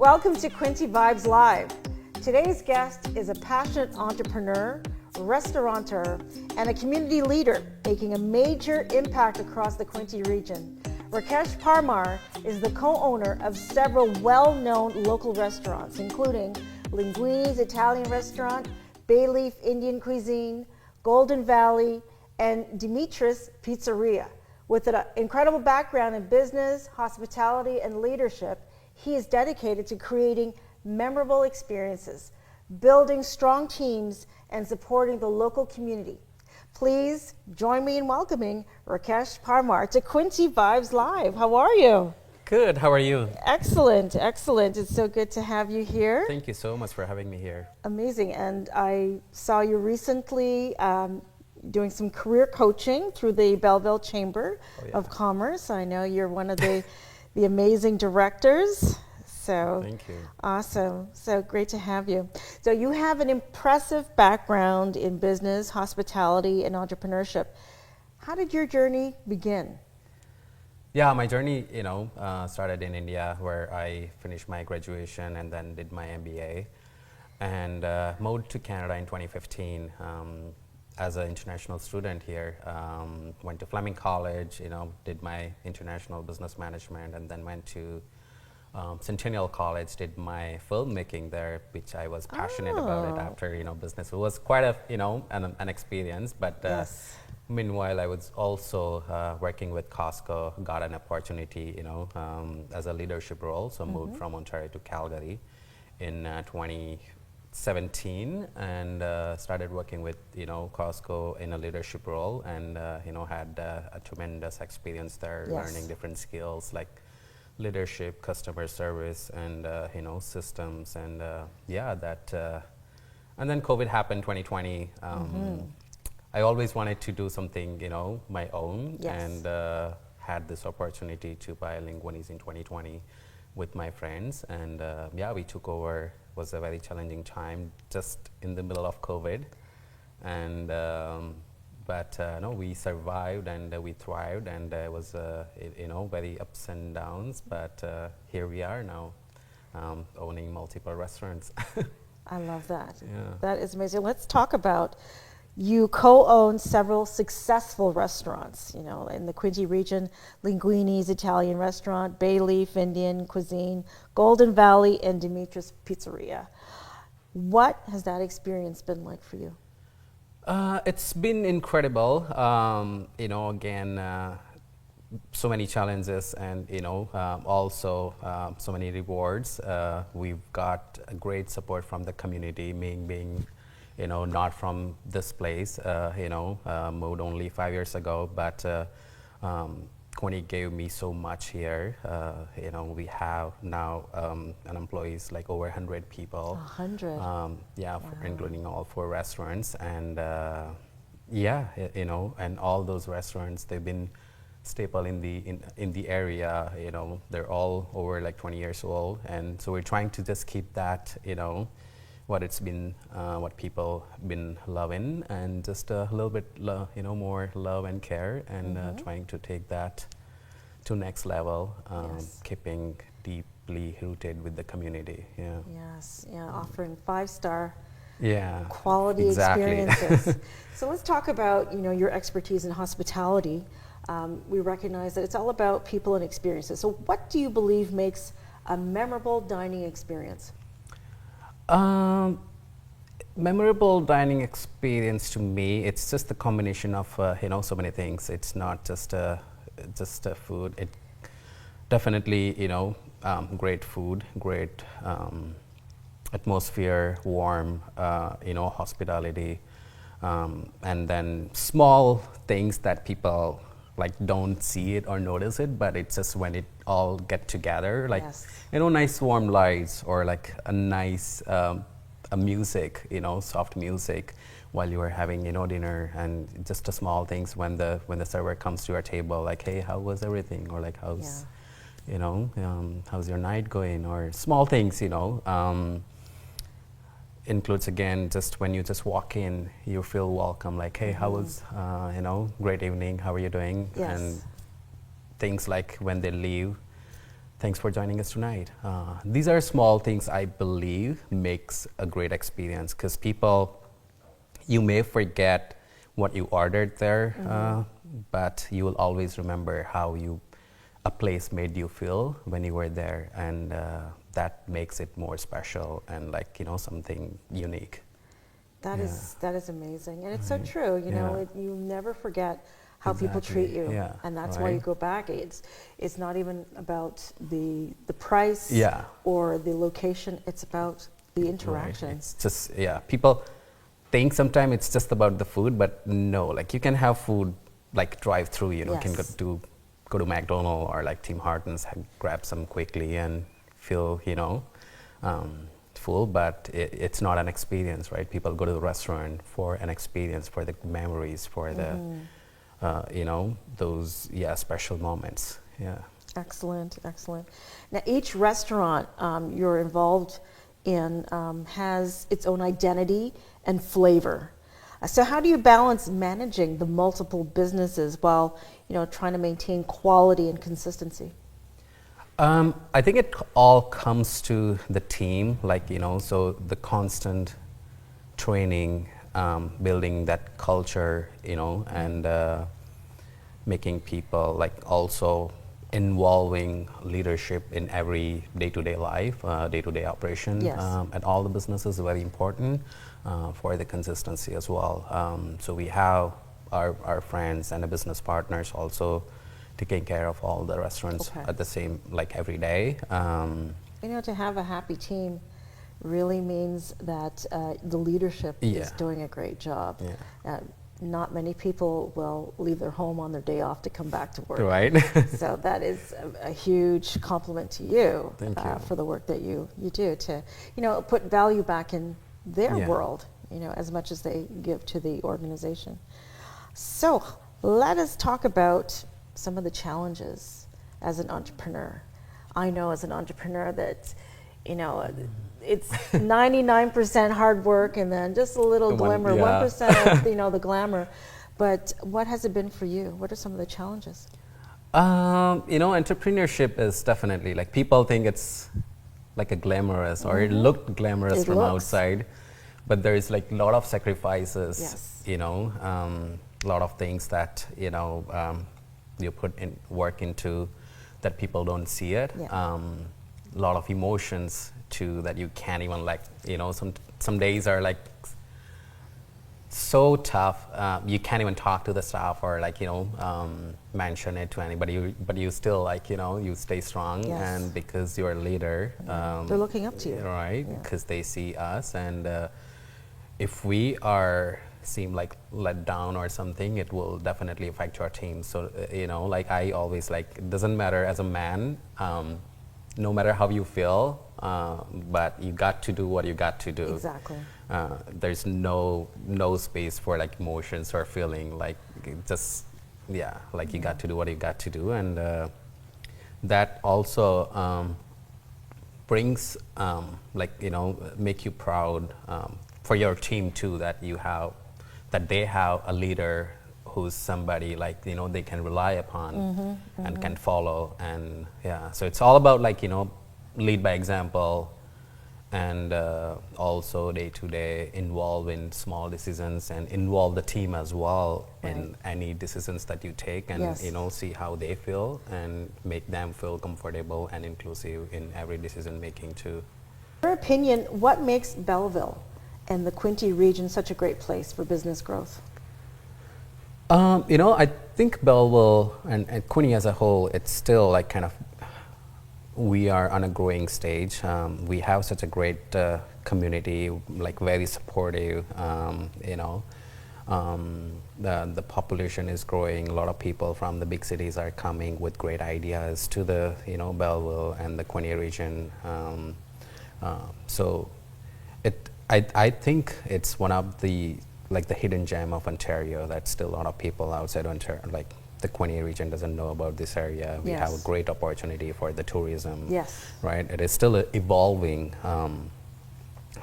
Welcome to Quinte Vibes Live. Today's guest is a passionate entrepreneur, restaurateur, and a community leader making a major impact across the Quinte region. Rakesh Parmar is the co-owner of several well-known local restaurants, including Linguine's Italian restaurant, Bayleaf Indian Cuisine, Golden Valley, and Dimitri's Pizzeria. With an incredible background in business, hospitality, and leadership, he is dedicated to creating memorable experiences, building strong teams, and supporting the local community. Please join me in welcoming Rakesh Parmar to Quinte Vibes Live. How are you? Good, how are you? Excellent, excellent. It's so good to have you here. Thank you so much for having me here. Amazing. And I saw you recently doing some career coaching through the Belleville Chamber of Commerce. I know you're one of the amazing directors. So thank you. Awesome. So great to have you. So you have an impressive background in business, hospitality, and entrepreneurship. How did your journey begin? Yeah, my journey, started in India, where I finished my graduation and then did my MBA, and moved to Canada in 2015 as an international student here. Went to Fleming College, did my international business management, and then went to Centennial College, did my filmmaking there, which I was passionate about it after, business. It was quite an experience, but meanwhile, I was also working with Costco, got an opportunity, as a leadership role, so moved from Ontario to Calgary in 2017, and started working with, Costco in a leadership role, and, had a tremendous experience there, learning different skills like leadership, customer service, and systems, and and then COVID happened 2020. I always wanted to do something, my own, and had this opportunity to buy Linguine in 2020 with my friends, and we took over. It was a very challenging time, just in the middle of COVID, and but no, we survived and we thrived, and it was very ups and downs, but here we are now, owning multiple restaurants. I love that. Yeah. That is amazing. Let's talk about, you co-own several successful restaurants, in the Quinte region: Linguine's Italian restaurant, Bayleaf Indian Cuisine, Golden Valley, and Dimitri's Pizzeria. What has that experience been like for you? It's been incredible. Again, so many challenges, and also so many rewards. We've got great support from the community, being not from this place, moved only 5 years ago, but Quinte gave me so much here. We have now an employees like over 100 people. 100? Wow. Including all 4 restaurants, and and all those restaurants, they've been staple in the area. They're all over like 20 years old, and so we're trying to just keep that, what it's been, what people been loving, and just a little bit, more love and care, and trying to take that to next level, keeping deeply rooted with the community. Offering 5-star quality exactly. experiences. So let's talk about, your expertise in hospitality. We recognize that it's all about people and experiences. So what do you believe makes a memorable dining experience? Memorable dining experience to me, it's just a combination of so many things. It's not just food. It definitely great food, great atmosphere, warm hospitality, and then small things that people like don't see it or notice it, but it's just when it all get together, like nice warm lights, or like a nice a music, soft music while you are having dinner, and just the small things when the server comes to your table, like, hey, how was everything, or like how's how's your night going, or small things, includes again just when you just walk in, you feel welcome, like, hey, how was great evening, how are you doing? And things like when they leave, Thanks for joining us tonight. These are small things I believe makes a great experience, because people, you may forget what you ordered there, but you will always remember how a place made you feel when you were there, and that makes it more special and something unique. That is amazing, and it's so true. You know, you never forget how people treat you, and that's why you go back. It's not even about the price or the location. It's about the interaction. Right. It's just people think sometimes it's just about the food, but no, like you can have food like drive through. You can go to McDonald's or like Tim Hortons, grab some quickly and feel full, but it's not an experience, right? People go to the restaurant for an experience, for the memories, for the those special moments. Excellent. Now each restaurant you're involved in has its own identity and flavor. So how do you balance managing the multiple businesses while trying to maintain quality and consistency? I think it all comes to the team, so the constant training, building that culture, and making people also involving leadership in every day-to-day life, day-to-day operation at all the businesses is very important for the consistency as well. So we have our friends and the business partners also taking care of all the restaurants at the same, every day. To have a happy team really means that the leadership is doing a great job. Not many people will leave their home on their day off to come back to work. Right. So that is a huge compliment to you, Thank you for the work that you do to, put value back in their world, as much as they give to the organization. So let us talk about some of the challenges as an entrepreneur. I know as an entrepreneur that, it's 99% hard work and then just a little glimmer, 1% of, the glamour. But what has it been for you? What are some of the challenges? Entrepreneurship is definitely, people think it's like a glamorous, or it looked glamorous from outside, but there is a lot of sacrifices, a lot of things that, you put in work into that people don't see it. A lot of emotions too that you can't even some days are so tough, you can't even talk to the staff or mention it to anybody, but you still you stay strong, and because you're a leader, they're looking up to you, right? Because they see us, and if we seem let down or something, it will definitely affect your team. So I always it doesn't matter as a man, no matter how you feel, but you got to do what you got to do. Exactly. There's no space for emotions or feeling, you got to do what you got to do, and that also brings make you proud for your team too, that they have a leader who's somebody they can rely upon and can follow, and so it's all about lead by example, and also day to day involve in small decisions and involve the team as well in any decisions that you take, and see how they feel and make them feel comfortable and inclusive in every decision making too. In your opinion, what makes Belleville and the Quinte region such a great place for business growth? I think Belleville and Quinte as a whole, it's still we are on a growing stage. We have such a great community, very supportive. The population is growing. A lot of people from the big cities are coming with great ideas to the Belleville and the Quinte region. So I think it's one of the the hidden gem of Ontario that still a lot of people outside Ontario, the Quinte region, doesn't know about this area. We have a great opportunity for the tourism. Right? It is still evolving.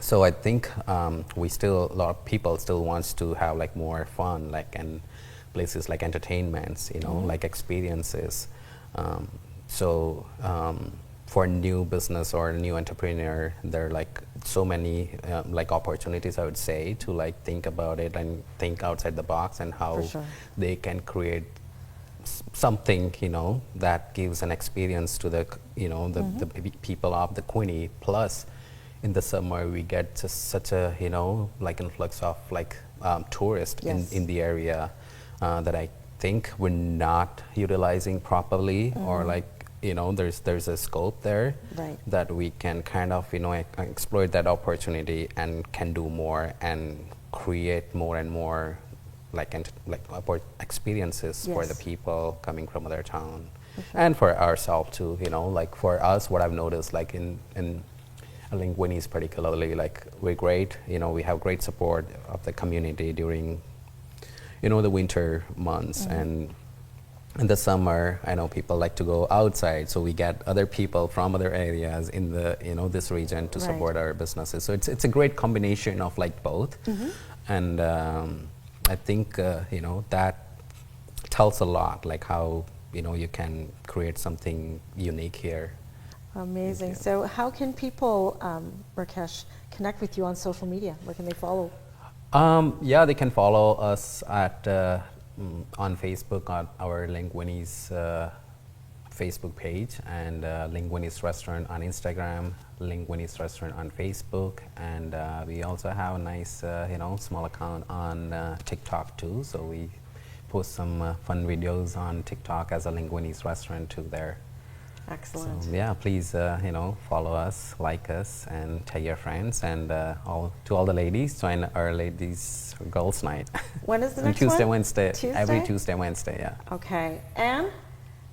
So I think a lot of people still wants to have more fun, and places like entertainments, experiences. for new business or new entrepreneur, there are like so many like opportunities, I would say, to like think about it and think outside the box and how For sure. they can create something, you know, that gives an experience to the, you know, the people of the Quinte. Plus, in the summer, we get just such a, you know, like influx of like tourists Yes. in the area that I think we're not utilizing properly, or like, you know, there's a scope there Right. that we can kind of, you know, exploit that opportunity and can do more and create more and more like experiences for the Yes. people coming from other town, and for ourselves too. You know, like for us, what I've noticed, like in Linguine particularly, like we're great. You know, we have great support of the community during, you know, the winter months, and in the summer, I know people like to go outside, so we get other people from other areas in the, you know, this region to Right. support our businesses. So it's a great combination of like both, and I think you know, that tells a lot, like how, you know, you can create something unique here. Amazing. So how can people, Rakesh, connect with you on social media? Where can they follow? Yeah, they can follow us at on Facebook, on our Linguine's Facebook page, and Linguine's Restaurant on Instagram, Linguine's Restaurant on Facebook, and we also have a nice, you know, small account on TikTok too. So we post some fun videos on TikTok as a Linguine's Restaurant too there. Excellent. So yeah, please, you know, follow us, like us, and tell your friends, and to all the ladies, join our ladies girls night. When is the On next Tuesday, one? Wednesday, every Tuesday? Tuesday, Wednesday, yeah. Okay. Anne,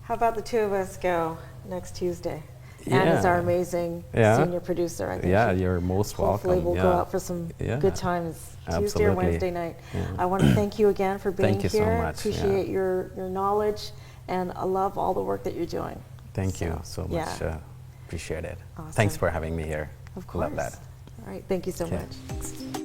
how about the two of us go next Tuesday? Anne is Yeah. our amazing Yeah. senior producer. I think Yeah, she- you're most hopefully welcome. we'll go out for some Yeah. good times Tuesday or Absolutely. Wednesday night. Yeah. I want to thank you again for being Thank you so here. much, yeah. Appreciate your knowledge, and I love all the work that you're doing. Thank you so much. Yeah. Appreciate it. Awesome. Thanks for having me here. Of course. Love that. All right. Thank you so Okay. much.